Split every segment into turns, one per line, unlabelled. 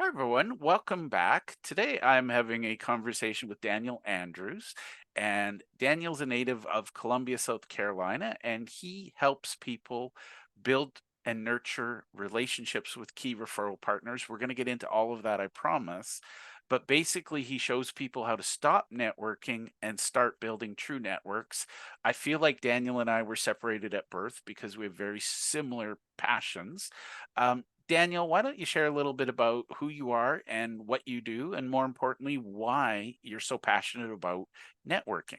Hi, everyone. Welcome back. Today, I'm having a conversation with Daniel Andrews. And Daniel's a native of Columbia, South Carolina, and he helps people build and nurture relationships with key referral partners. We're going to get into all of that, I promise. But basically, he shows people how to stop networking and start building true networks. I feel like Daniel and I were separated at birth because we have very similar passions. Daniel, why don't you share a little bit about who you are and what you do, and more importantly, why you're so passionate about networking?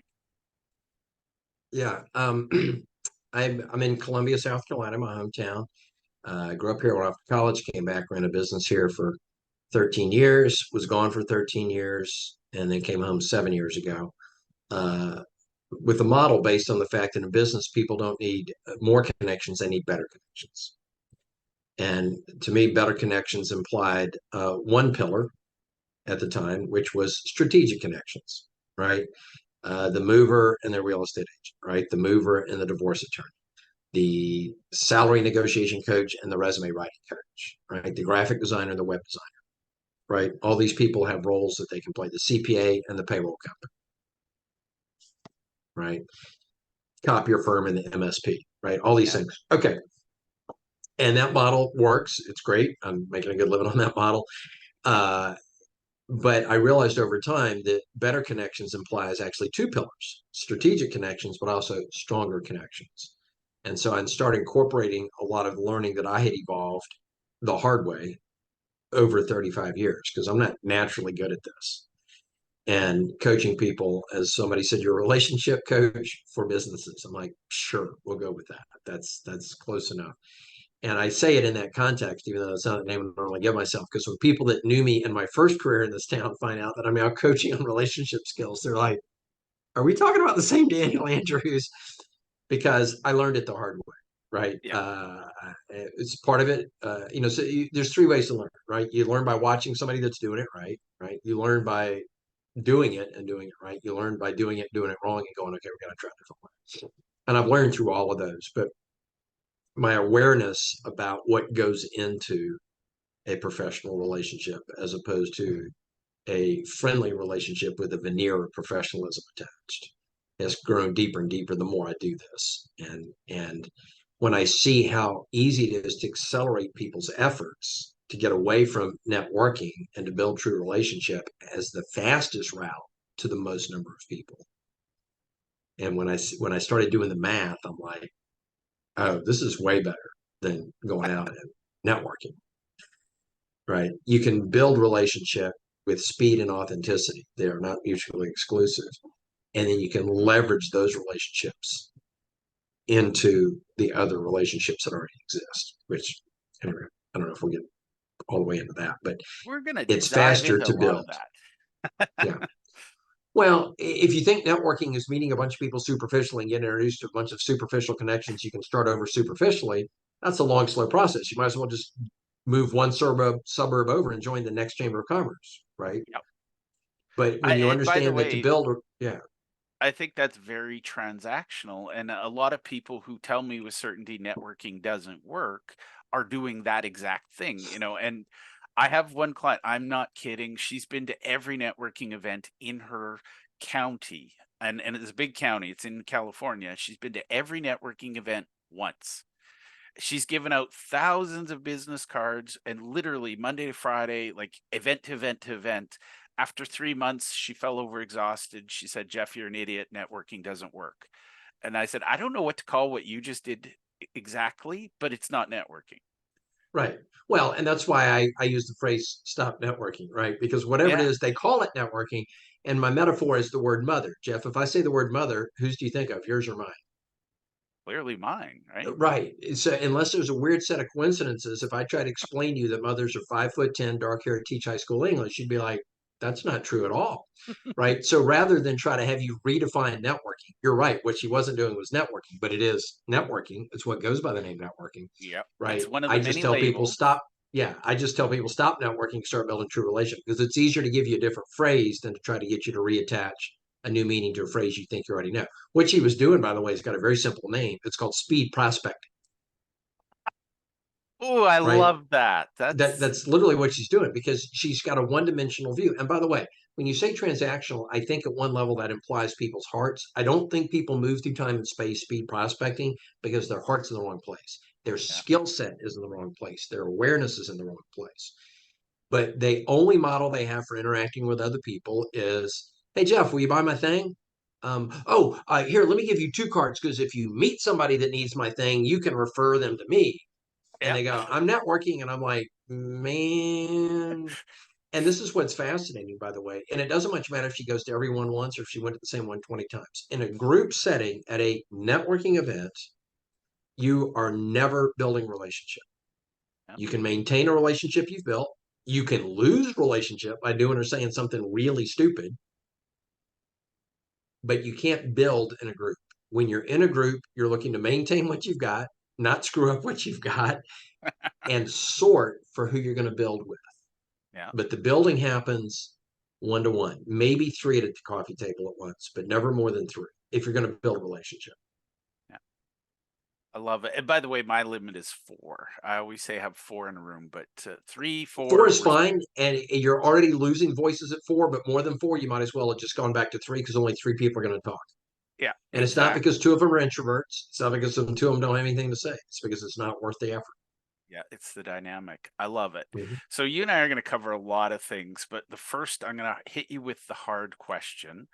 Yeah, I'm in Columbia, South Carolina, my hometown. I grew up here when after college, came back, ran a business here for 13 years, was gone for 13 years, and then came home 7 years ago. Uh, with a model based on the fact that in business, people don't need more connections, they need better connections. And to me, better connections implied one pillar at the time, which was strategic connections, right? The mover and the real estate agent, right? The mover and the divorce attorney, the salary negotiation coach and the resume writing coach, right? The graphic designer and the web designer, right? All these people have roles that they can play, the CPA and the payroll company, right? Copier firm and the MSP, right? All these
Yeah.
things. Okay. And that model works. It's great. I'm making a good living on that model. Uh, but I realized over time that better connections implies actually two pillars, strategic connections, but also stronger connections. And so I started incorporating a lot of learning that I had evolved the hard way over 35 years because I'm not naturally good at this. And coaching people, as somebody said, you're a relationship coach for businesses. I'm like, sure, we'll go with that. That's close enough. And I say it in that context, even though it's not the name I normally give myself, because when people that knew me in my first career in this town find out that I'm now coaching on relationship skills, they're like, are we talking about the same Daniel Andrews? Because I learned it the hard way, right?
Yeah.
It's part of it. So there's three ways to learn, right? You learn by watching somebody that's doing it right, right? You learn by doing it and doing it right. You learn by doing it wrong, and going, okay, we got to try a different way. And I've learned through all of those, but my awareness about what goes into a professional relationship as opposed to a friendly relationship with a veneer of professionalism attached has grown deeper and deeper the more I do this. And when I see how easy it is to accelerate people's efforts to get away from networking and to build true relationship as the fastest route to the most number of people. And when I started doing the math, I'm like, oh, this is way better than going out and networking, right? You can build relationship with speed and authenticity. They are not mutually exclusive. And then you can leverage those relationships into the other relationships that already exist, which anyway, I don't know if we'll get all the way into that, but
We're going to
it's
dive
faster
into a
to
lot of
build.
that.
Yeah. Well, if you think networking is meeting a bunch of people superficially and getting introduced to a bunch of superficial connections, you can start over superficially. That's a long, slow process. You might as well just move one suburb over and join the next chamber of commerce, right?
Yep.
But when you
And by the
understand that to
way,
build, yeah,
I think that's very transactional. And a lot of people who tell me with certainty networking doesn't work are doing that exact thing. And I have one client, I'm not kidding. She's been to every networking event in her county. And it's a big county, it's in California. She's been to every networking event once. She's given out thousands of business cards and literally Monday to Friday, like event to event to event. After 3 months, she fell over exhausted. She said, "Jeff, you're an idiot. Networking doesn't work." And I said, "I don't know what to call what you just did exactly, but it's not networking."
right. Well, and that's why I use the phrase stop networking, right? Because whatever it
Yeah,
is, they call it networking. And my metaphor is the word mother. Jeff, if I say the word mother, whose do you think of, yours or mine?
clearly mine, right?
Right. So unless there's a weird set of coincidences, if I try to explain to you that mothers are 5'10", dark hair, teach high school English, you'd be like, that's not true at all. Right. So rather than try to have you redefine networking, you're right. What she wasn't doing was networking, but it is networking. It's what goes by the name networking.
Yep.
Right.
It's one of
I
the
just
many
tell people
labels.
stop. Yeah. I just tell people stop networking, start building true relationships because it's easier to give you a different phrase than to try to get you to reattach a new meaning to a phrase you think you already know. What she was doing, by the way, has got a very simple name. It's called speed prospecting.
Oh, I
right?
love that.
That's literally what she's doing because she's got a one-dimensional view. And by the way, when you say transactional, I think at one level that implies people's hearts. I don't think people move through time and space speed prospecting because their heart's in the wrong place. Their
yeah.
skill set is in the wrong place. Their awareness is in the wrong place. But the only model they have for interacting with other people is, hey, Jeff, will you buy my thing? Here, let me give you 2 cards because if you meet somebody that needs my thing, you can refer them to me. And
Yeah.
they go, I'm networking. And I'm like, man. And this is what's fascinating, by the way. And it doesn't much matter if she goes to every one once or if she went to the same one 20 times. In a group setting at a networking event, you are never building relationship.
Yeah.
You can maintain a relationship you've built. You can lose relationship by doing or saying something really stupid, but you can't build in a group. When you're in a group, you're looking to maintain what you've got, not screw up what you've got, and sort for who you're going to build with.
Yeah.
But the building happens one to one, maybe 3 at the coffee table at once, but never more than 3 if you're going to build a relationship.
Yeah. I love it. And by the way, my limit is 4. I always say have 4 in a room, but 3,
4
4,
is fine, and you're already losing voices at 4, but more than 4, you might as well have just gone back to 3 because only 3 people are going to talk.
yeah,
And it's not
exactly.
because 2 of them are introverts. It's not because 2 of them don't have anything to say. It's because it's not worth the effort.
Yeah, it's the dynamic. I love it.
Mm-hmm.
So you and I are going to cover a lot of things, but the first I'm going to hit you with the hard question.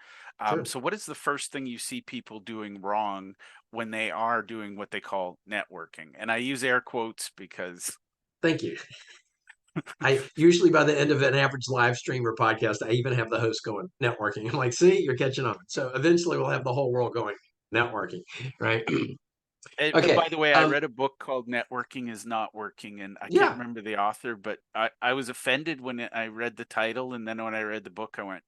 Sure.
So what is the first thing you see people doing wrong when they are doing what they call networking? And I use air quotes because
Thank you. I usually by the end of an average live stream or podcast, I even have the host going networking. I'm like, see, you're catching on. So eventually we'll have the whole world going networking, right?
and
Okay.
by the way, I read a book called Networking is Not Working, and I can't
Yeah.
remember the author, but I was offended when I read the title, and then when I read the book, I went,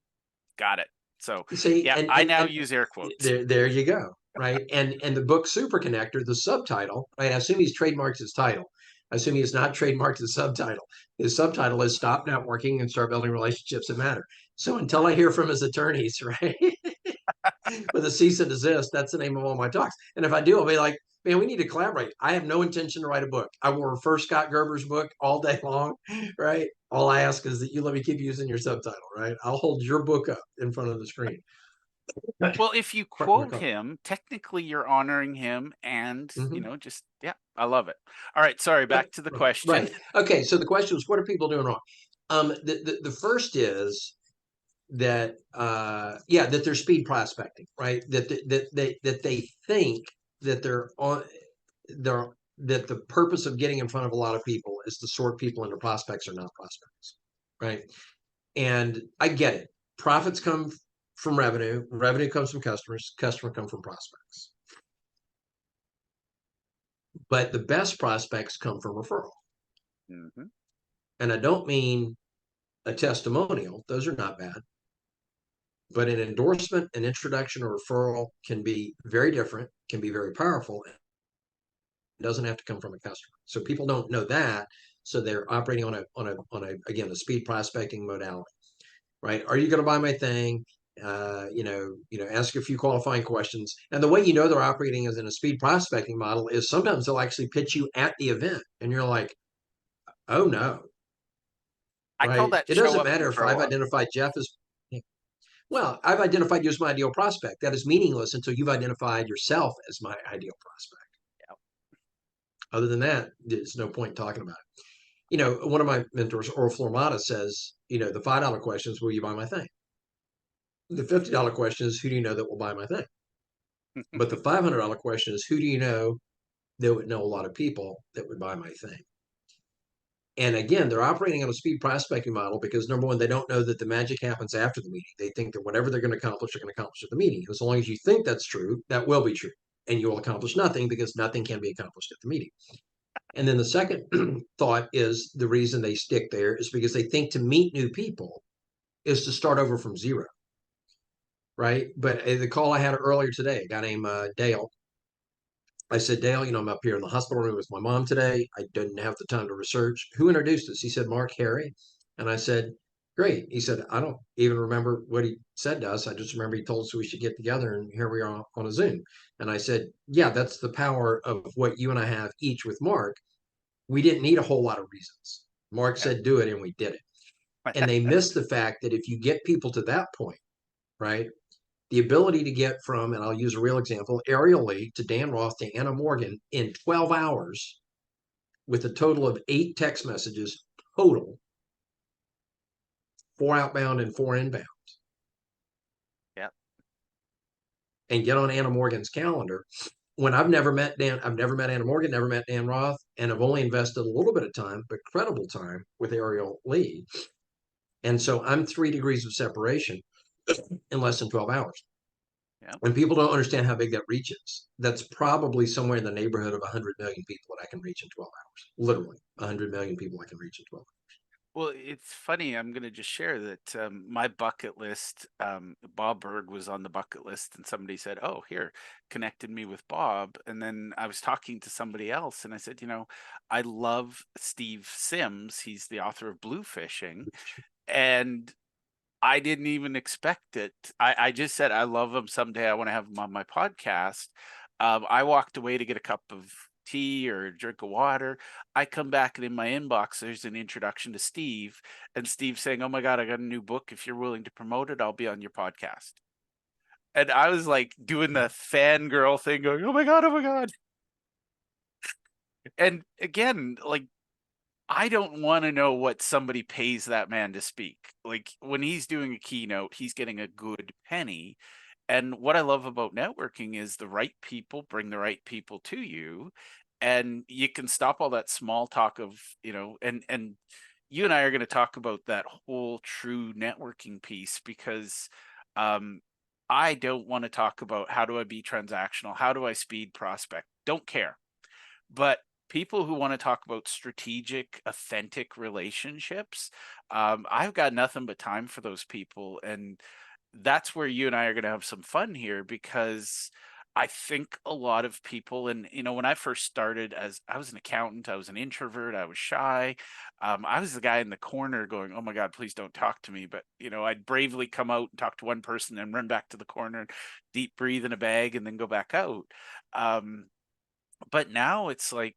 got it. So
See,
yeah,
and
I
and
now
and
use air quotes.
there you go, right? And the book Super Connector, the subtitle, right? I assume he's trademarked his title. I assume he has not trademarked his subtitle. His subtitle is "Stop Networking and Start Building Relationships That Matter." So until I hear from his attorneys, right, with a cease and desist, that's the name of all my talks. And if I do, I'll be like, man, we need to collaborate. I have no intention to write a book. I will refer Scott Gerber's book all day long, right? All I ask is that you let me keep using your subtitle, right? I'll hold your book up in front of the screen.
Well, if you quote him, technically you're honoring him and,
Mm-hmm.
just yeah, I love it. All right, sorry, back to the question.
Right. Okay. So the question was, what are people doing wrong? The first is that that they're speed prospecting, right? That they think that they're that the purpose of getting in front of a lot of people is to sort people into prospects or not prospects, right? And I get it. Profits come from revenue, revenue comes from customers, customer come from prospects. But the best prospects come from referral.
Hmm.
And I don't mean a testimonial, those are not bad. But an endorsement, an introduction, or referral can be very different, can be very powerful. It doesn't have to come from a customer. So people don't know that. So they're operating on a again a speed prospecting modality, right? Are you going to buy my thing? Ask a few qualifying questions. And the way you know they're operating as in a speed prospecting model is sometimes they'll actually pitch you at the event, and you're like, oh no,
I call
right?
that
It
show
doesn't
up
matter
and
if
show
I've
up.
identified Jeff as well, I've identified you as my ideal prospect. That is meaningless until you've identified yourself as my ideal prospect.
Yeah.
Other than that, there's no point in talking about it. One of my mentors, Earl Flormata, says, the $5 question is, will you buy my thing? The $50 question is, who do you know that will buy my thing? But the $500 question is, who do you know that would know a lot of people that would buy my thing? And again, they're operating on a speed prospecting model because number one, they don't know that the magic happens after the meeting. They think that whatever they're going to accomplish, they're going to accomplish at the meeting. And as long as you think that's true, that will be true. And you will accomplish nothing because nothing can be accomplished at the meeting. And then the second thought is the reason they stick there is because they think to meet new people is to start over from zero. Right. But the call I had earlier today, a guy named Dale, I said, Dale, I'm up here in the hospital room with my mom today. I didn't have the time to research. Who introduced us? He said, Mark Harry. And I said, great. He said, I don't even remember what he said to us. I just remember he told us we should get together, and here we are on a Zoom. And I said, yeah, that's the power of what you and I have each with Mark We didn't need a whole lot of reasons. Mark
Yeah.
said, do it, and we did it. And they missed the fact that if you get people to that point, right, the ability to get from, and I'll use a real example, Ariel Lee to Dan Roth to Anna Morgan in 12 hours with a total of 8 text messages total, 4 outbound and 4 inbound,
Yeah.
and get on Anna Morgan's calendar. When I've never met Dan, I've never met Anna Morgan, never met Dan Roth, and I've only invested a little bit of time, but credible time with Ariel Lee. And so I'm 3 degrees of separation in less than 12 hours.
Yeah.
When people don't understand how big that reach is, that's probably somewhere in the neighborhood of 100 million people that I can reach in 12 hours. Literally 100 million people I can reach in 12 hours.
Well, it's funny. I'm going to just share that my bucket list, Bob Berg was on the bucket list, and somebody said, "Oh, here," connected me with Bob. And then I was talking to somebody else, and I said, I love Steve Sims. He's the author of Blue Fishing. And I didn't even expect it. I just said, I love him. Someday I want to have him on my podcast. I walked away to get a cup of tea or a drink of water. I come back and in my inbox, there's an introduction to Steve, and Steve saying, "Oh my God, I got a new book. If you're willing to promote it, I'll be on your podcast." And I was like doing the fangirl thing going, "Oh my God, oh my God." And again, like, I don't want to know what somebody pays that man to speak. Like when he's doing a keynote, he's getting a good penny. And what I love about networking is the right people bring the right people to you, and you can stop all that small talk of, and you and I are going to talk about that whole true networking piece because um I don't want to talk about how do I be transactional, how do I speed prospect. Don't care. But people who want to talk about strategic, authentic relationships, I've got nothing but time for those people. And that's where you and I are going to have some fun here because I think a lot of people, and when I first started, as I was an accountant, I was an introvert, I was shy. I was the guy in the corner going, "Oh my God, please don't talk to me." But I'd bravely come out and talk to one person and run back to the corner, deep breathe in a bag, and then go back out. But now it's like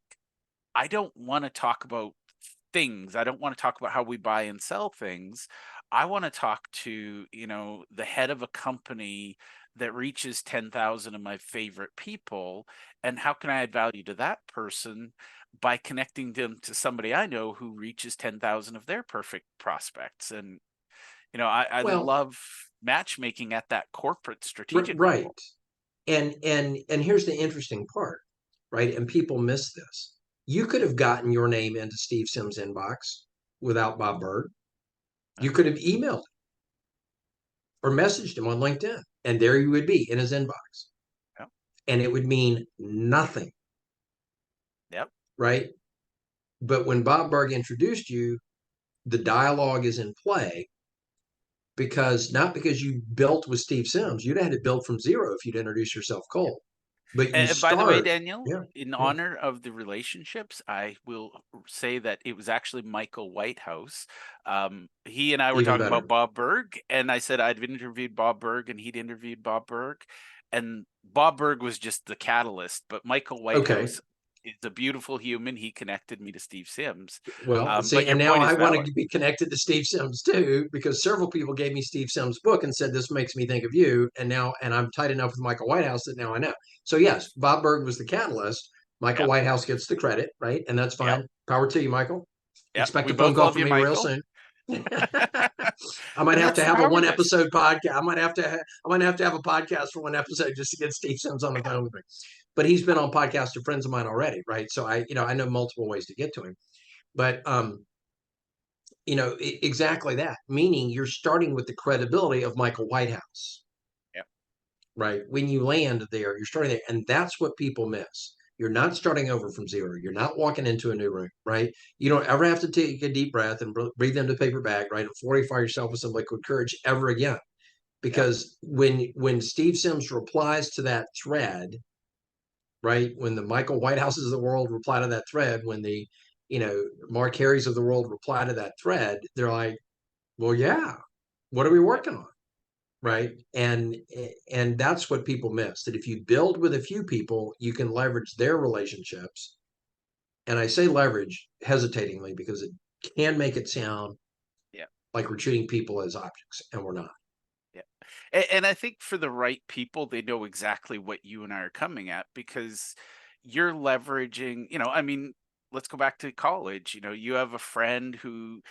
I don't want to talk about things. I don't want to talk about how we buy and sell things. I want to talk to, the head of a company that reaches 10,000 of my favorite people, and how can I add value to that person by connecting them to somebody I know who reaches 10,000 of their perfect prospects. And I
Well,
love matchmaking at that corporate strategic
right.
level.
And here's the interesting part, right? And people miss this. You could have gotten your name into Steve Sims' inbox without Bob Berg.
Yeah.
You could have emailed or messaged him on LinkedIn, and there you would be in his inbox.
Yeah.
And it would mean nothing,
Yep.
right? But when Bob Berg introduced you, the dialogue is in play because not because you built with Steve Sims, you'd have had to build from zero if you'd introduce yourself cold. But you
And by the way,
start,
Daniel,
yeah,
in
yeah,
honor of the relationships, I will say that it was actually Michael Whitehouse. He and I were
even
talking
better.
about Bob Berg, and I said I'd interviewed Bob Berg, and he'd interviewed Bob Berg, and Bob Berg was just the catalyst. But Michael
Okay.
Whitehouse is a beautiful human. He connected me to Steve Sims.
Well, see,
But your
and now
point is
I want
valid.
to be connected to Steve Sims too, because several people gave me Steve Sims' book and said, this makes me think of you. And I'm tight enough with Michael Whitehouse that now I know. So, yes, Bob Berg was the catalyst. Michael
Yep.
Whitehouse gets the credit, right? And that's
Yep.
fine. Power to you, Michael.
Yep.
Expect
We
a phone
both
call
love
from
you,
me real
Michael.
soon. I might
And
have
that's
to
the
have a
power of
one
this.
episode podcast. I might have to have a podcast for one episode just to get Steve Sims on the phone with me. But he's been on podcasts to friends of mine already, right? So I know multiple ways to get to him. But exactly that. Meaning you're starting with the credibility of Michael Whitehouse,
Yep.
right? When you land there, you're starting there, and that's what people miss. You're not starting over from zero. You're not walking into a new room, right? You don't ever have to take a deep breath and breathe into a paper bag, right? And fortify yourself with some liquid courage ever again.
Yep.
Because when Steve Sims replies to that thread, right? When the Michael Whitehouses of the world reply to that thread, when the Mark Harrys of the world reply to that thread, they're like, well, yeah, what are we
Yep.
working on?
Yep.
Right. And that's what people miss, that if you build with a few people, you can leverage their relationships And I say leverage hesitatingly because it can make it sound
Yeah.
like we're treating people as objects, and we're not.
Yeah. And I think for the right people, they know exactly what you and I are coming at because you're leveraging, I mean, let's go back to college. You have a friend who,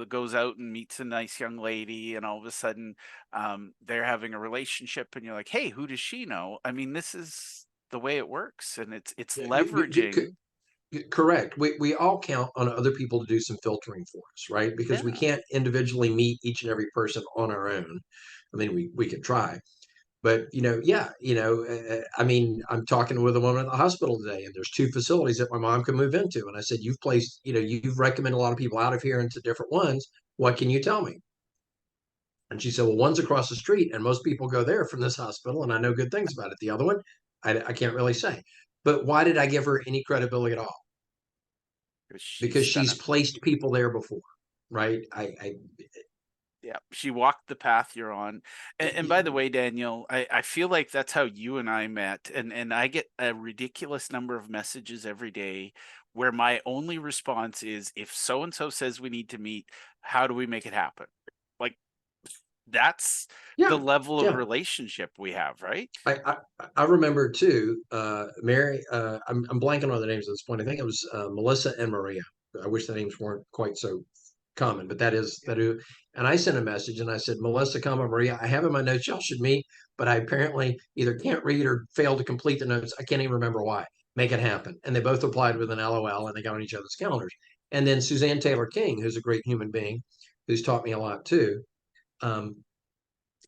goes out and meets a nice young lady, and all of a sudden, they're having a relationship, and you're like, hey, who does she know? I mean, this is the way it works, and it's leveraging.
Correct. We all count on other people to do some filtering for us, right? Because we
Yeah.
can't individually meet each and every person on our own. I mean, we could try, but yeah, I mean, I'm talking with a woman at the hospital today, and there's two facilities that my mom can move into, and I said, you've placed, you've recommended a lot of people out of here into different ones. What can you tell me? And she said, well, one's across the street, and most people go there from this hospital, and I know good things about it. The other one, I can't really say. But why did I give her any credibility at all?
'Cause
Because
she's done
she's
it.
placed people there before, right?
Yeah, she walked the path you're on. And by the way, Daniel, I feel like that's how you and I met. And I get a ridiculous number of messages every day where my only response is, if so and so says we need to meet, how do we make it happen? Like, that's the
Yeah,
level of
yeah.
relationship we have, right?
I remember too, Mary. I'm blanking on the names at this point. I think it was Melissa and Maria. I wish the names weren't quite so common, but that is
Yeah.
that who. And I sent a message and I said, Melissa, comma Maria. I have in my notes y'all should meet, but I apparently either can't read or failed to complete the notes. I can't even remember why. Make it happen. And they both replied with an LOL, and they got on each other's calendars. And then Suzanne Taylor King, who's a great human being, who's taught me a lot too. Um,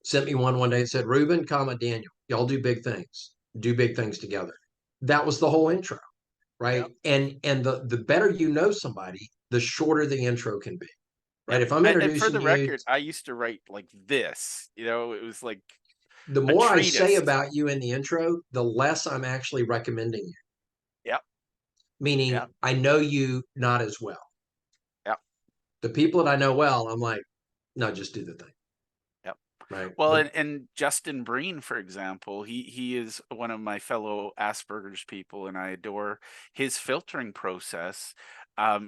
Sent me one day and said, Ruben, comma Daniel, y'all do big things together. That was the whole intro,
Yeah.
right? And the better you know somebody, the shorter the intro can be,
Yeah.
right? If I'm
And for
introducing
the
you,
record, I used to write like this, it was like
the
a
more I say
treatise.
about you in the intro, the less I'm actually recommending you,
Yeah. Yeah.
meaning I know you not as well.
Yeah.
The people that I know well, I'm like, no, just do the thing,
Yeah.
right?
Well,
But
and Justin Breen, for example, he is one of my fellow Asperger's people, and I adore his filtering process.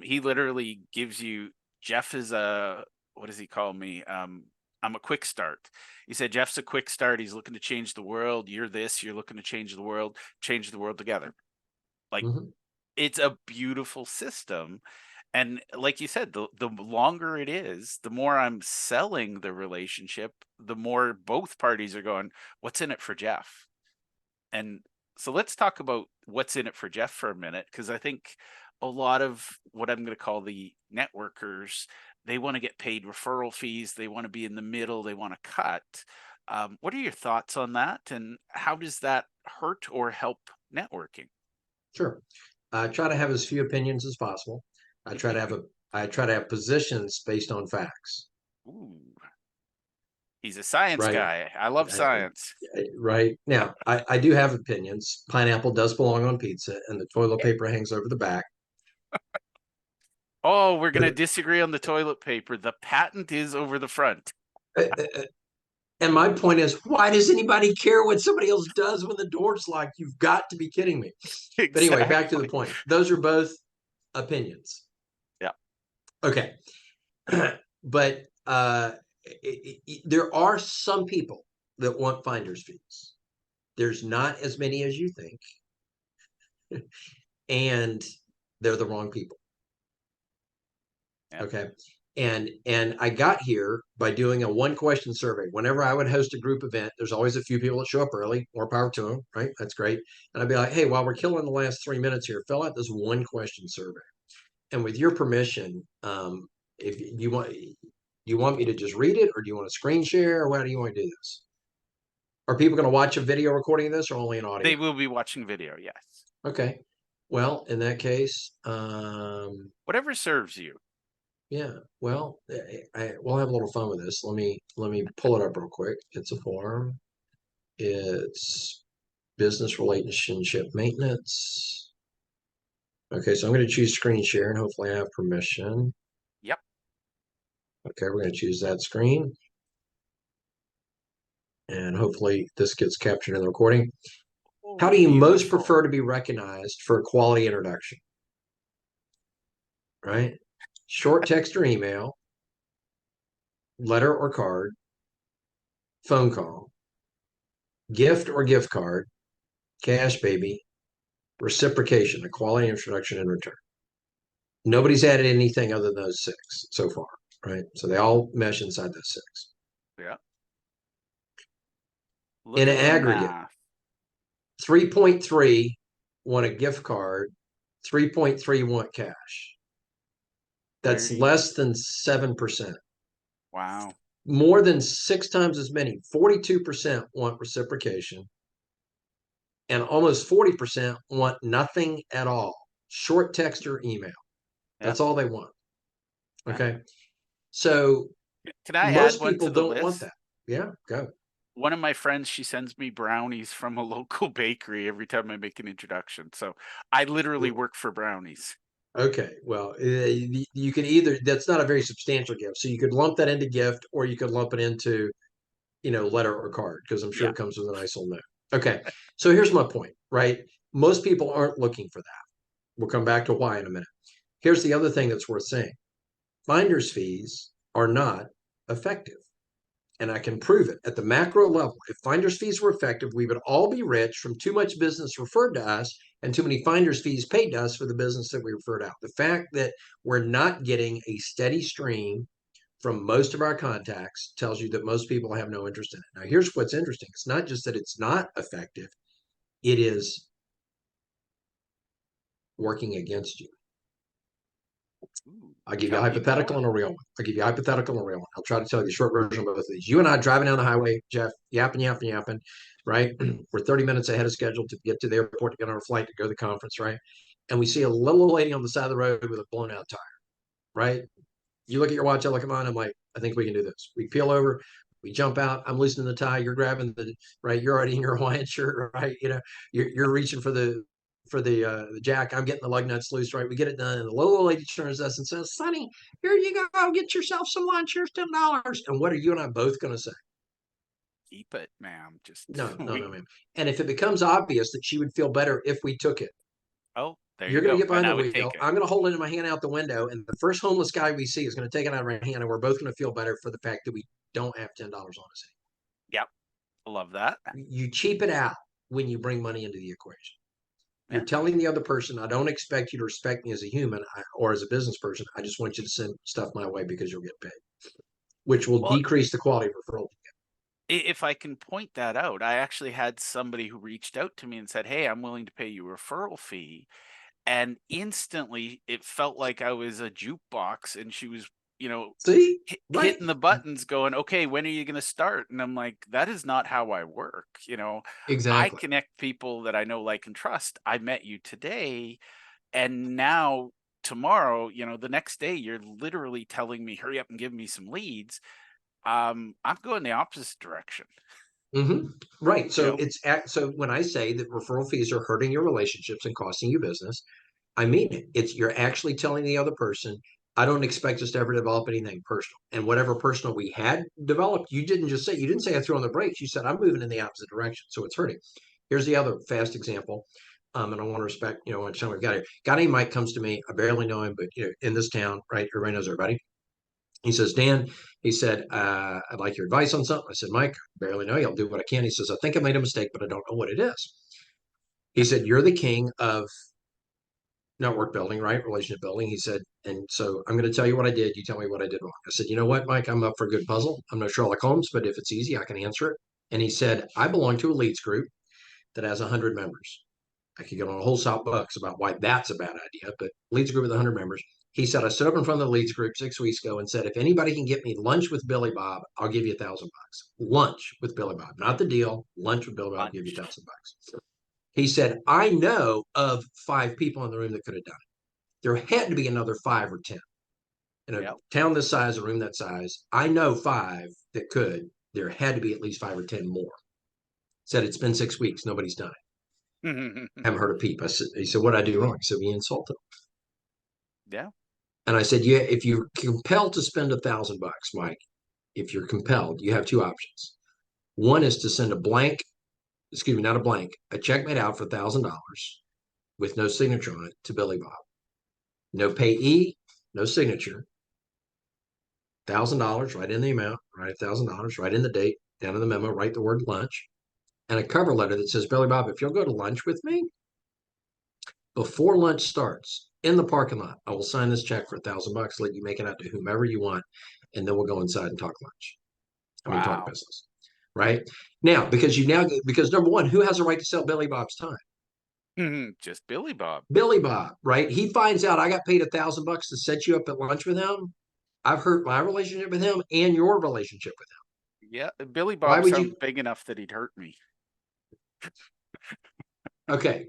He literally gives you Jeff is a what does he call me? I'm a quick start. He said Jeff's a quick start. He's looking to change the world. You're this. You're looking to change the world together. Like,
mhm.
it's a beautiful system. And like you said, the longer it is, the more I'm selling the relationship, the more both parties are going, what's in it for Jeff? And so let's talk about what's in it for Jeff for a minute, because I think a lot of what I'm going to call the networkers, they want to get paid referral fees, they want to be in the middle, they want to cut. What are your thoughts on that, and how does that hurt or help networking?
Sure. I try to have as few opinions as possible. I try to have a I try to have positions based on facts,
Ooh, he's a science
right?
guy. I love science.
Right now, I do have opinions. Pineapple does belong on pizza, and the toilet paper hangs over the back.
Oh, we're gonna
But
disagree on the toilet paper. The patent is over the front.
and my point is, why does anybody care what somebody else does when the door's locked? You've got to be kidding me. But anyway, back to the
Exactly.
point. Those are both opinions.
Yeah.
Okay. But there are some people that want finder's fees. There's not as many as you think, and they're the wrong people.
Yeah.
Okay. And I got here by doing a one question survey. Whenever I would host a group event, there's always a few people that show up early. More power to them, right? That's great. And I'd be like, hey, while we're killing the last 3 minutes here, fill out this one question survey. And with your permission, if you want me to just read it, or do you want to screen share, or how do you want to do this? Are people going to watch a video recording of this, or only an audio?
They will be watching video, yes.
Okay. Well, in that case,
Whatever serves you.
yeah. Well, we'll have a little fun with this. Let me pull it up real quick. It's a form. It's business relationship maintenance. Okay, so I'm going to choose screen share, and hopefully I have permission.
Yep.
Okay, we're going to choose that screen, and hopefully this gets captured in the recording. How
Oh,
do you most
beautiful.
prefer to be recognized for a quality introduction? right? Short text or email, letter or card, phone call, gift or gift card, cash baby, reciprocation, a quality introduction in return. Nobody's added anything other than those six so far, right? So they all mesh inside those six.
Yeah.
In
Look
an
at the
aggregate,
math.
3.3 want a gift card, 3.3 want cash.
There
That's
you
less than 7%.
wow.
More than 6 times as many, 42% want reciprocation, and almost 40% want nothing at all. Short text or email.
Yeah.
That's all they want.
Yeah.
Okay. So
Can I add
most
one
people
to the
don't want
list?
that. Yeah, go.
One of my friends, she sends me brownies from a local bakery every time I make an introduction. So I literally work for brownies.
Okay. Well, you can either, that's not a very substantial gift. So you could lump that into gift, or you could lump it into, letter or card, because I'm sure
Yeah.
it comes with a nice little note. Okay. So here's my point, right? Most people aren't looking for that. We'll come back to why in a minute. Here's the other thing that's worth saying. Finder's fees are not effective. And I can prove it at the macro level. If finder's fees were effective, we would all be rich from too much business referred to us and too many finder's fees paid to us for the business that we referred out. The fact that we're not getting a steady stream from most of our contacts tells you that most people have no interest in it. Now, here's what's interesting. It's not just that it's not effective, it is working against you.
Ooh,
I'll give you a
tell me
hypothetical
more.
and a real one. I'll give you a hypothetical and a real one. I'll try to tell you the short version of both of these. You and I driving down the highway, Jeff, yapping, right? We're 30 minutes ahead of schedule to get to the airport to get on our flight to go to the conference, right? And we see a little old lady on the side of the road with a blown out tire, right? You look at your watch, I look at mine, I'm like, I think we can do this. We peel over, we jump out, I'm loosening the tie, you're grabbing right, you're already in your Hawaiian shirt, right? You're reaching for the jack, I'm getting the lug nuts loose, right? We get it done, and the little old lady turns to us and says, Sonny, here you go, get yourself some lunch, here's $10. And what are you and I both going to say?
Keep it, ma'am. Just
No, no, no,
we.
ma'am. And if it becomes obvious that she would feel better if we took it,
Oh, there
you're
you
going to
go.
get
Then
behind the
I would
wheel.
take it.
I'm going to hold it in my hand out the window, and the first homeless guy we see is going to take it out of our hand, and we're both going to feel better for the fact that we don't have $10 on us.
Yep. I love that.
You cheap it out when you bring money into the equation. You're
Yeah.
telling the other person, I don't expect you to respect me as a human or as a business person. I just want you to send stuff my way because you'll get paid, which will
Well,
decrease the quality of referral.
if I can point that out, I actually had somebody who reached out to me and said, "Hey, I'm willing to pay you a referral fee." And instantly it felt like I was a jukebox and she was, you know,
See, right?
hitting the buttons going, "Okay, when are you going to start?" And I'm like, that is not how I work. I
Exactly.
connect people that I know, like, and trust. I met you today, and now tomorrow, the next day you're literally telling me, hurry up and give me some leads. I'm going the opposite direction.
Mm-hmm. Right.
you
So
know
so when I say that referral fees are hurting your relationships and costing you business, I mean it. It's you're actually telling the other person, I don't expect us to ever develop anything personal. And whatever personal we had developed, you didn't say I threw on the brakes. You said I'm moving in the opposite direction. So it's hurting. Here's the other fast example. And I want to respect, how much time we've got here. Guy named Mike comes to me. I barely know him, but in this town, right? Everybody knows everybody. He says, Dan, he said, I'd like your advice on something. I said, Mike, barely know you. I'll do what I can. He says, I think I made a mistake, but I don't know what it is. He said, you're the king of network building, right? Relationship building. He said, and so I'm going to tell you what I did. You tell me what I did wrong. I said, you know what, Mike, I'm up for a good puzzle. I'm no Sherlock Holmes, but if it's easy, I can answer it. And he said, I belong to a leads group that has 100 members. I could get on a whole soapbox about why that's a bad idea, but leads group with 100 members. He said, I stood up in front of the leads group 6 weeks ago and said, if anybody can get me lunch with Billy Bob, I'll give you $1,000. Lunch with Billy Bob, not the deal. Lunch with Billy Bob, I'll give you
Lunch.
$1,000. He said, I know of 5 people in the room that could have done it. There had to be another 5 or 10. In a
Yep.
town this size, a room that size, I know 5 that could. There had to be at least 5 or 10 more. Said it's been 6 weeks, nobody's done it. Haven't heard a peep. He said, what I do wrong? He said, we insulted.
Yeah.
And I said, yeah, if you're compelled to spend $1,000, Mike, if you're compelled, you have 2 options. One is to send a blank, excuse me, not a blank, a check made out for $1,000 with no signature on it to Billy Bob. No payee, no signature, $1,000, write in the amount, write $1,000, write in the date, down in the memo, write the word lunch, and a cover letter that says, Billy Bob, if you'll go to lunch with me before lunch starts in the parking lot, I will sign this check for $1,000, let you make it out to whomever you want, and then we'll go inside and talk lunch. Talk
Wow.
business. Right now, because number one, who has a right to sell Billy Bob's time?
Just Billy Bob.
Billy Bob, right? He finds out I got paid $1,000 to set you up at lunch with him. I've hurt my relationship with him and your relationship with him.
Yeah, Billy
Why
Bob
would
sounds
you?
big enough that he'd hurt me.
Okay.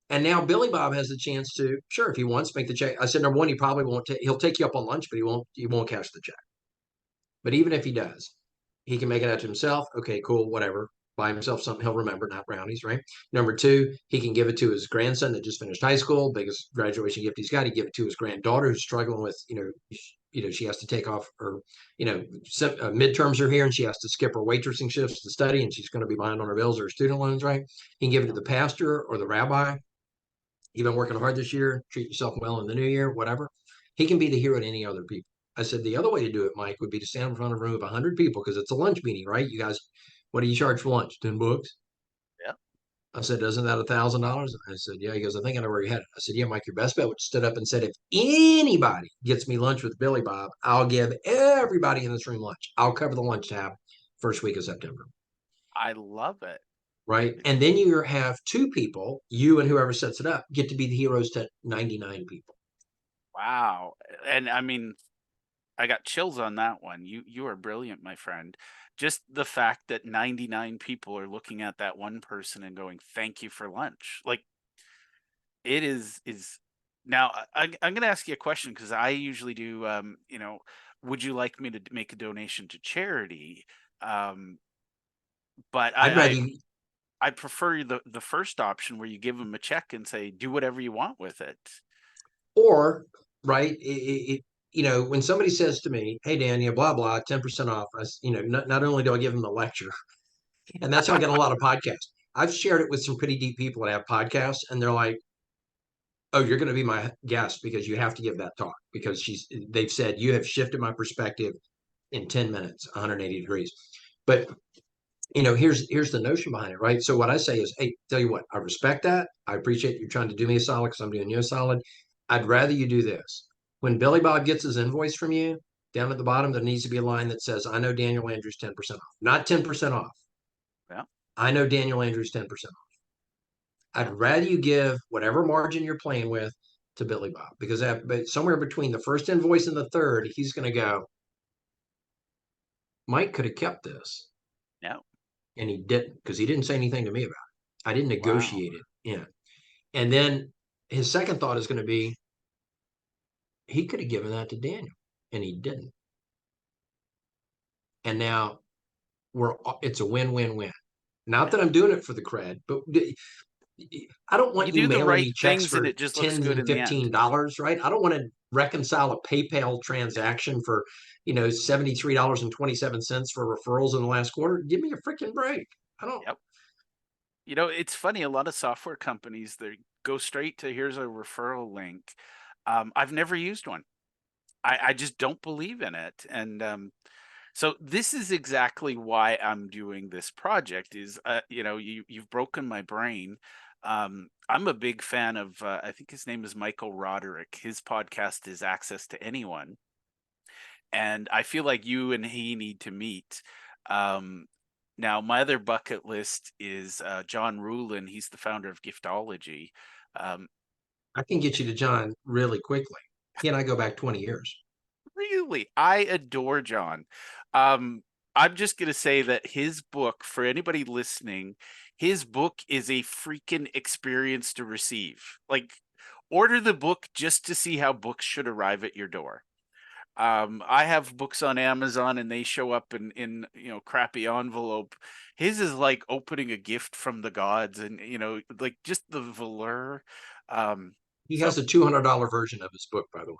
And now Billy Bob has the chance to, sure, if he wants, make the check. I said, number one, he probably won't take, he'll take you up on lunch, but he won't cash the check. But even if he does, he can make it out to himself. Okay, cool, whatever. Buy himself something he'll remember, not brownies, right? Number two, he can give it to his grandson that just finished high school, biggest graduation gift he's got. He give it to his granddaughter who's struggling with, she has to take off her, midterms are here and she has to skip her waitressing shifts to study and she's going to be behind on her bills or her student loans, right? He can give it to the pastor or the rabbi. You've been working hard this year, treat yourself well in the new year, whatever. He can be the hero to any other people. I said the other way to do it, Mike, would be to stand in front of a room of 100 people because it's a lunch meeting, right? You guys, what do you charge for lunch? 10 bucks.
Yeah.
I said, doesn't that $1,000? I said, yeah. He goes, I think I know where you had it. I said, yeah, Mike, your best bet would stood up and said, if anybody gets me lunch with Billy Bob, I'll give everybody in this room lunch. I'll cover the lunch tab first week of September.
I love it.
Right. And then you have two people, you and whoever sets it up, get to be the heroes to 99 people.
Wow. And I mean, I got chills on that one. You are brilliant, my friend. Just the fact that 99 people are looking at that one person and going, "Thank you for lunch." Like it is now I'm going to ask you a question because I usually do would you like me to make a donation to charity? Um but
I'd rather you,
I prefer the first option where you give them a check and say, "Do whatever you want with it."
or right, when somebody says to me, "Hey, Dan, blah blah, 10% off," not only do I give them a lecture, and that's how I get a lot of podcasts. I've shared it with some pretty deep people that have podcasts, and they're like, "Oh, you're going to be my guest because you have to give that talk because they've said you have shifted my perspective in 10 minutes, 180 degrees." But here's the notion behind it, right? So what I say is, hey, tell you what, I respect that. I appreciate you trying to do me a solid because I'm doing you a solid. I'd rather you do this. When Billy Bob gets his invoice from you, down at the bottom, there needs to be a line that says, I know Daniel Andrews 10% off, not 10% off.
Yeah.
I know Daniel Andrews 10% off.
Yeah.
I'd rather you give whatever margin you're playing with to Billy Bob because somewhere between the first invoice and the third, he's going to go, Mike could have kept this.
No.
And he didn't because he didn't say anything to me about it. I didn't
Wow.
negotiate it in. And then his second thought is going to be, he could have given that to Daniel, and he didn't. And now it's a win-win-win. Not that I'm doing it for the cred, but I don't
You
want you
do the
mailing
right
me checks
things and
for
it just looks
10
good
and
in the end.
$15, right? I don't want to reconcile a PayPal transaction for, $73.27 for referrals in the last quarter. Give me a freaking break. I don't.
Yep. It's funny, a lot of software companies, they go straight to here's a referral link. I've never used one. I just don't believe in it. And so this is exactly why I'm doing this project is, you've broken my brain. I'm a big fan of, I think his name is Michael Roderick. His podcast is Access to Anyone. And I feel like you and he need to meet. Um, Now, my other bucket list is John Ruhlin. He's the founder of Giftology. Um,
I can get you to John really quickly. He and I go back 20 years.
Really, I adore John. I'm just gonna say that his book, for anybody listening, his book is a freaking experience to receive. Like, order the book just to see how books should arrive at your door. I have books on Amazon and they show up in crappy envelope. His is like opening a gift from the gods, and like just the velour.
He
So
has a $200 version of his book, by the way.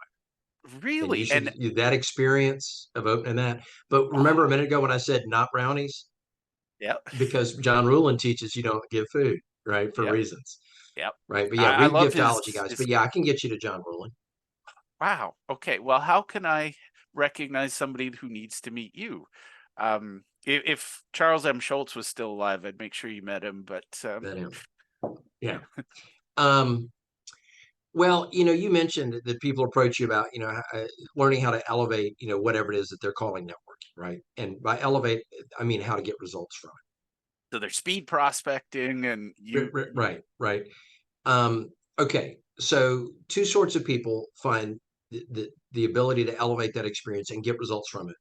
And you
really,
should
and
that experience of opening that. But remember a
oh
minute ago when I said not brownies?
yeah,
Because John Ruhlin teaches you don't give food, right? For
yeah.
reasons.
Yep.
Right. But yeah,
I
read
love his
Giftology, guys.
his
But yeah, I can get you to John Ruhlin.
Wow. Okay. Well, how can I recognize somebody who needs to meet you? If Charles M. Schultz was still alive, I'd make sure you met him. But
That him. Yeah. Um, well, you mentioned that people approach you about, learning how to elevate, whatever it is that they're calling networking, right? And by elevate, I mean how to get results from
so there's speed prospecting, and
it. Right, right. Um, okay, so two sorts of people find the ability to elevate that experience and get results from it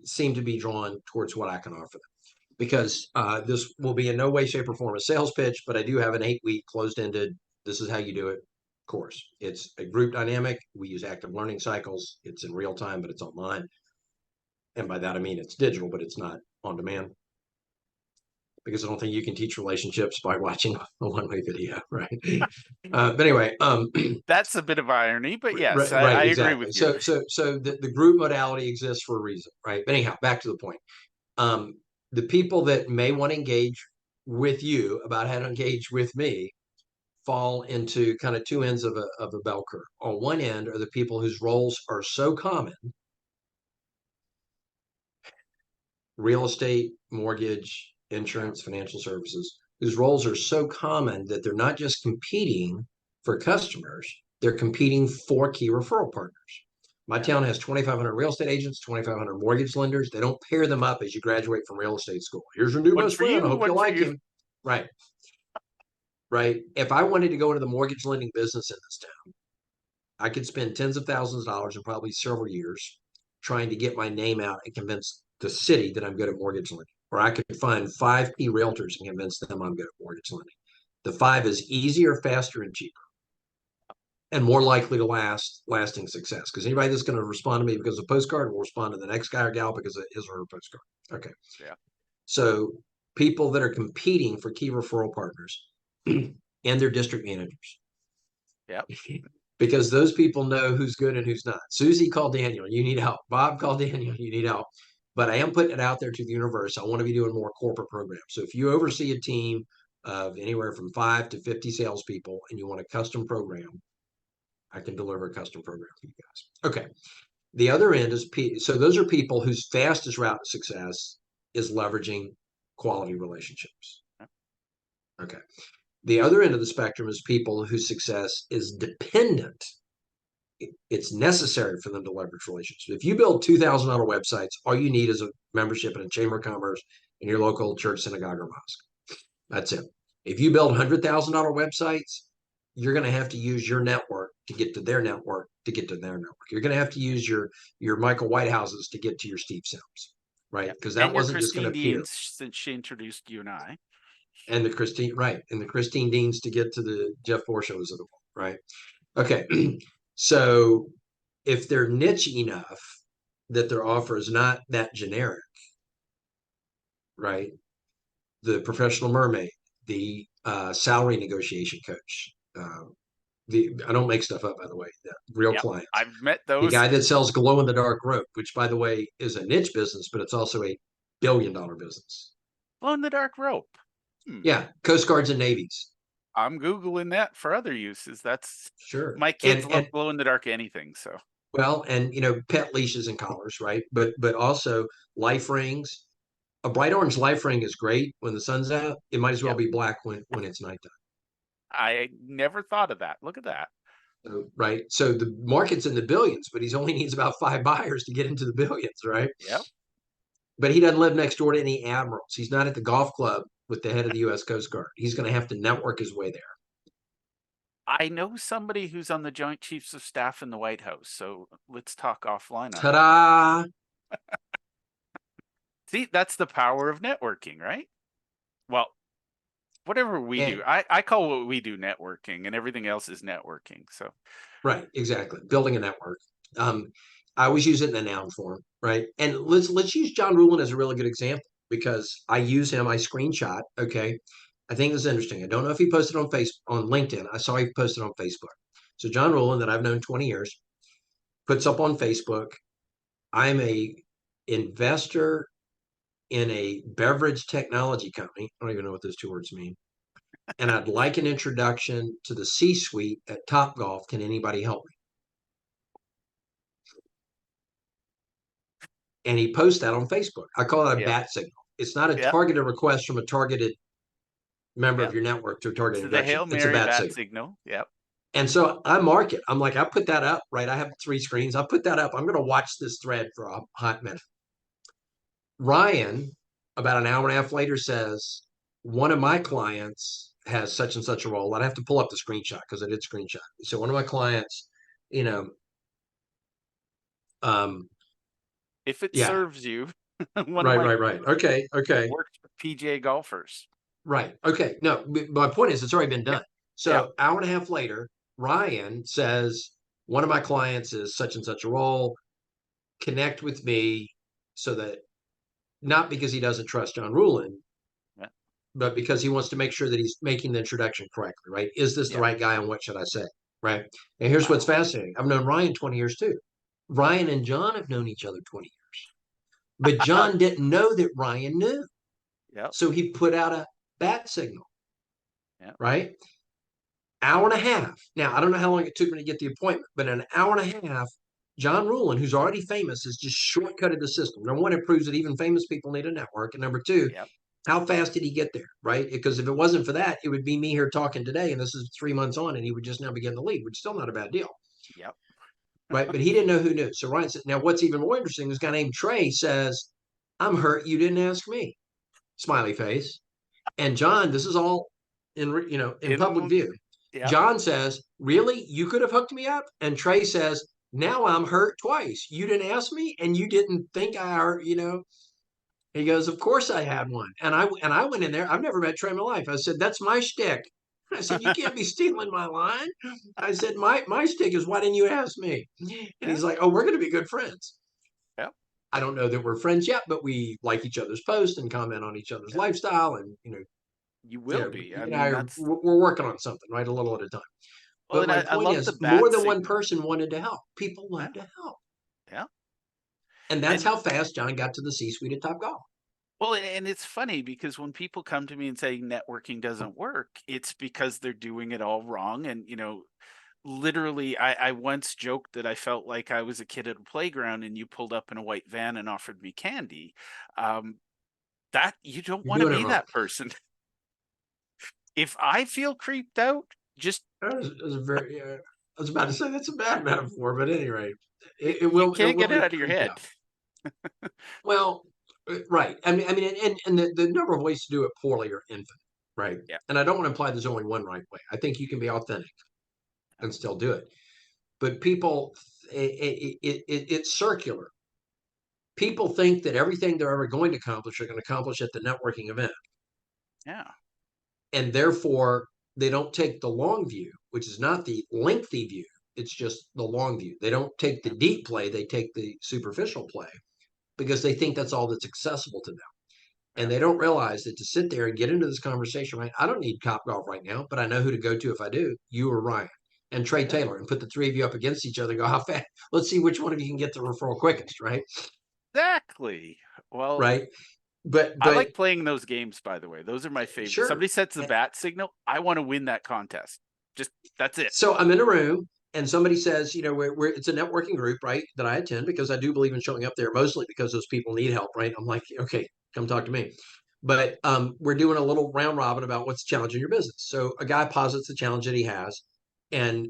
seem to be drawn towards what I can offer them. Because this will be in no way, shape, or form a sales pitch, but I do have an 8-week closed-ended, this is how you do it course. It's a group dynamic. We use active learning cycles. It's in real time, but it's online. And by that, I mean it's digital, but it's not on demand. Because I don't think you can teach relationships by watching a one-way video, right? But anyway,
that's a bit of irony, but yes,
right,
I
right,
agree with
exactly.
you.
So the group modality exists for a reason, right? But anyhow, back to the point. Um, the people that may want to engage with you about how to engage with me fall into kind of two ends of a bell curve. On one end are the people whose roles are so common, real estate, mortgage, insurance, financial services, whose roles are so common that they're not just competing for customers, they're competing for key referral partners. My
Yeah.
town has 2,500 real estate agents, 2,500 mortgage lenders. They don't pair them up as you graduate from real estate school. Here's your new
One
best
for
friend. I
you,
hope you
one for
like
you.
him. Right. Right. If I wanted to go into the mortgage lending business in this town, I could spend tens of thousands of dollars and probably several years trying to get my name out and convince the city that I'm good at mortgage lending. Or I could find 5 key realtors and convince them I'm good at mortgage lending. The 5 is easier, faster, and cheaper, and more likely to lasting success. Because anybody that's going to respond to me because of a postcard will respond to the next guy or gal because of his or her postcard. Okay.
Yeah.
So people that are competing for key referral partners and their district managers,
Yep.
because those people know who's good and who's not. Susie called Daniel, you need help. Bob called Daniel, you need help. But I am putting it out there to the universe. I want to be doing more corporate programs. So if you oversee a team of anywhere from 5 to 50 salespeople and you want a custom program, I can deliver a custom program for you guys. Okay. The other end is so those are people whose fastest route to success is leveraging quality relationships. Okay. The other end of the spectrum is people whose success is dependent. It's necessary for them to leverage relationships. If you build $2,000 websites, all you need is a membership in a chamber of commerce in your local church, synagogue, or mosque. That's it. If you build $100,000 websites, you're going to have to use your network to get to their network to get to their network. You're going to have to use your Michael Whitehouses to get to your Steve Sims, right?
Yep.
Because that
And your
wasn't just going
Christine
to appear.
Deans, since she introduced you and I.
And the Christine, right? And the Christine Deans to get to the Jeff Borchos of the world, right? Okay, so if they're niche enough that their offer is not that generic, right? The professional mermaid, the salary negotiation coach, the I don't make stuff up, by the way, real
Yep.
clients.
I've met
The
those.
guy that sells glow in the dark rope, which by the way is a niche business, but it's also a $1 billion business.
Glow in the dark rope. Hmm.
Yeah, Coast Guards and Navies.
I'm Googling that for other uses. That's
Sure.
my kids love glow in the dark anything. So
Well, and pet leashes and collars, right? But also life rings. A bright orange life ring is great when the sun's out. It might as well
yep.
be black when it's nighttime.
I never thought of that. Look at that.
So, right. So the market's in the billions, but he's only needs about 5 buyers to get into the billions, right?
Yep.
But he doesn't live next door to any admirals. He's not at the golf club with the head of the U.S. Coast Guard. He's going to have to network his way there.
I know somebody who's on the Joint Chiefs of Staff in the White House, so let's talk offline on that.
Ta-da!
See, that's the power of networking, right? Well, whatever we do, I call what we do networking, and everything else is networking. So,
right, exactly. Building a network. I always use it in a noun form, right? And let's use John Ruhlin as a really good example because I use him. I screenshot. Okay, I think this is interesting. I don't know if he posted on on LinkedIn. I saw he posted on Facebook. So John Ruhlin, that I've known 20 years, puts up on Facebook. I'm a investor in a beverage technology company. I don't even know what those two words mean. And I'd like an introduction to the C-suite at Topgolf. Can anybody help me? and he posts that on Facebook. I call it a
Yep.
bat signal. It's not a
Yep.
targeted request from a targeted member of
Yep.
your network to a targeted
So the
introduction.
Hail
It's a
Mary
bat
bat
signal.
signal. Yep.
And so I mark it. I'm like, I put that up, right? I have 3 screens. I put that up. I'm going to watch this thread for a hot minute. Ryan, about an hour and a half later, says, one of my clients has such and such a role. I'd have to pull up the screenshot because I did screenshot. So one of my clients, you know,
If it
yeah,
serves you, one of
right,
my
right, right. Okay, okay,
works for PGA golfers.
right. Okay. No, my point is it's already been
Yep.
done.
Yep.
So hour and a half later, Ryan says, one of my clients is such and such a role. Connect with me so that not because he doesn't trust John Rulin,
Yep.
but because he wants to make sure that he's making the introduction correctly, right? Is this the
Yep.
right guy and what should I say? Right. And here's what's
Wow.
fascinating. I've known Ryan 20 years too. Ryan and John have known each other 20 years, but John didn't know that Ryan knew.
Yep.
So he put out a bat signal,
Yep.
right? Hour and a half. Now, I don't know how long it took me to get the appointment, but in an hour and a half, John Rulin, who's already famous, has just shortcutted the system. Number one, it proves that even famous people need a network. And number two,
Yep.
how fast did he get there? Right? Because if it wasn't for that, it would be me here talking today, and this is 3 months on, and he would just now be getting the lead, which is still not a bad deal.
Yep.
Right. But he didn't know who knew. So Ryan said, now what's even more interesting, this guy named Trey says, I'm hurt you didn't ask me. Smiley face. And John, this is all in public view.
Yep.
John says, really? You could have hooked me up? And Trey says, now I'm hurt twice. You didn't ask me and you didn't think He goes, of course I had one. And I went in there. I've never met Trey in my life. I said, that's my shtick. I said, you can't be stealing my line. I said, my shtick is why didn't you ask me? And
Yep.
he's like, oh, we're going to be good friends.
Yep.
I don't know that we're friends yet, but we like each other's posts and comment on each other's
Yep.
lifestyle. And,
You will be.
he
I
and I
mean,
are,
that's
we're working on something, right? A little at a time.
well,
But
and
my
I
point
love the
is, more
bat
than one
signal.
person wanted to help. People
Yeah.
love to help.
Yeah.
And that's
And
how fast John got to the C-suite at Top Golf.
well, and it's funny because when people come to me and say networking doesn't work, it's because they're doing it all wrong. And, literally, I once joked that I felt like I was a kid at a playground and you pulled up in a white van and offered me candy. Um, that you don't
You're
want to
doing it
be
wrong.
that person. If I feel creeped out, just
That was a very. I was about to say that's a bad metaphor, but at any rate, it, it
you
will it
can't
will
get it
be
out of your
creeped
head.
out. Well, right. And the number of ways to do it poorly are infinite, right?
Yeah.
And I don't want to imply there's only one right way. I think you can be authentic and still do it. But people, it's circular. People think that everything they're ever going to accomplish are going to accomplish at the networking event,
Yeah.
and therefore they don't take the long view, which is not the lengthy view. It's just the long view. They don't take the
Yeah.
deep play; they take the superficial play because they think that's all that's accessible to them. And
Yeah.
they don't realize that to sit there and get into this conversation, right? I don't need Top Golf right now, but I know who to go to if I do. You or Ryan and Trey
Yeah.
Taylor, and put the 3 of you up against each other and go, how fast? Let's see which one of you can get the referral quickest, right?
Exactly. Well,
Right. But
I like playing those games, by the way. Those are my favorite.
sure.
Somebody sets the bat signal. I want to win that contest. Just that's it.
So I'm in a room and somebody says, it's a networking group, right? That I attend because I do believe in showing up there mostly because those people need help, right? I'm like, okay, come talk to me. But we're doing a little round robin about what's the challenge in your business. So a guy posits the challenge that he has, and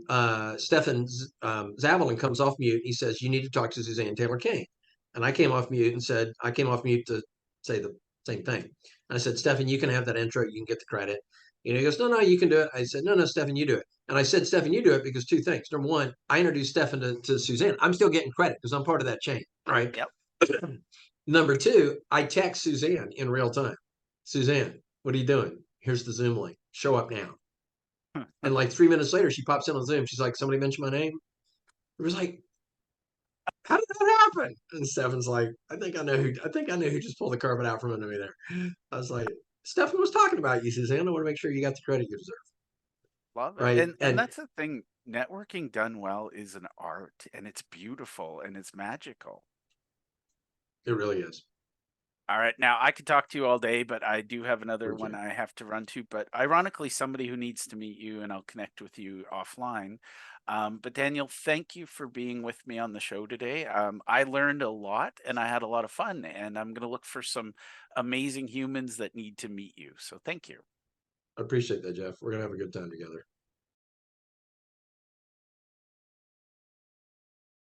Stefan Zavalin comes off mute. And he says, "You need to talk to Suzanne Taylor King." And I came off mute and said, I came off mute to say the same thing. And I said, Stefan, you can have that intro. You can get the credit. He goes, no, you can do it. I said, no, Stefan, you do it. And I said, Stefan, you do it because 2 things. Number one, I introduced Stefan to Suzanne. I'm still getting credit because I'm part of that chain, right?
Yep.
Number two, I text Suzanne in real time. Suzanne, what are you doing? Here's the Zoom link. Show up now. And like 3 minutes later, she pops in on Zoom. She's like, somebody mentioned my name. It was like, how did that happen? And Stefan's like, I think I know who just pulled the carpet out from under me there. I was like, Stefan was talking about you, Suzanne. I want to make sure you got the credit you deserve.
Love it.
Right.
And
And
that's the thing. Networking done well is an art and it's beautiful and it's magical.
it really is.
All right. Now I could talk to you all day, but I do have another
We
one
can.
I have to run to. But ironically, somebody who needs to meet you, and I'll connect with you offline. But Daniel, thank you for being with me on the show today. I learned a lot and I had a lot of fun, and I'm going to look for some amazing humans that need to meet you. So thank you.
I appreciate that, Jeff. We're gonna have a good time together.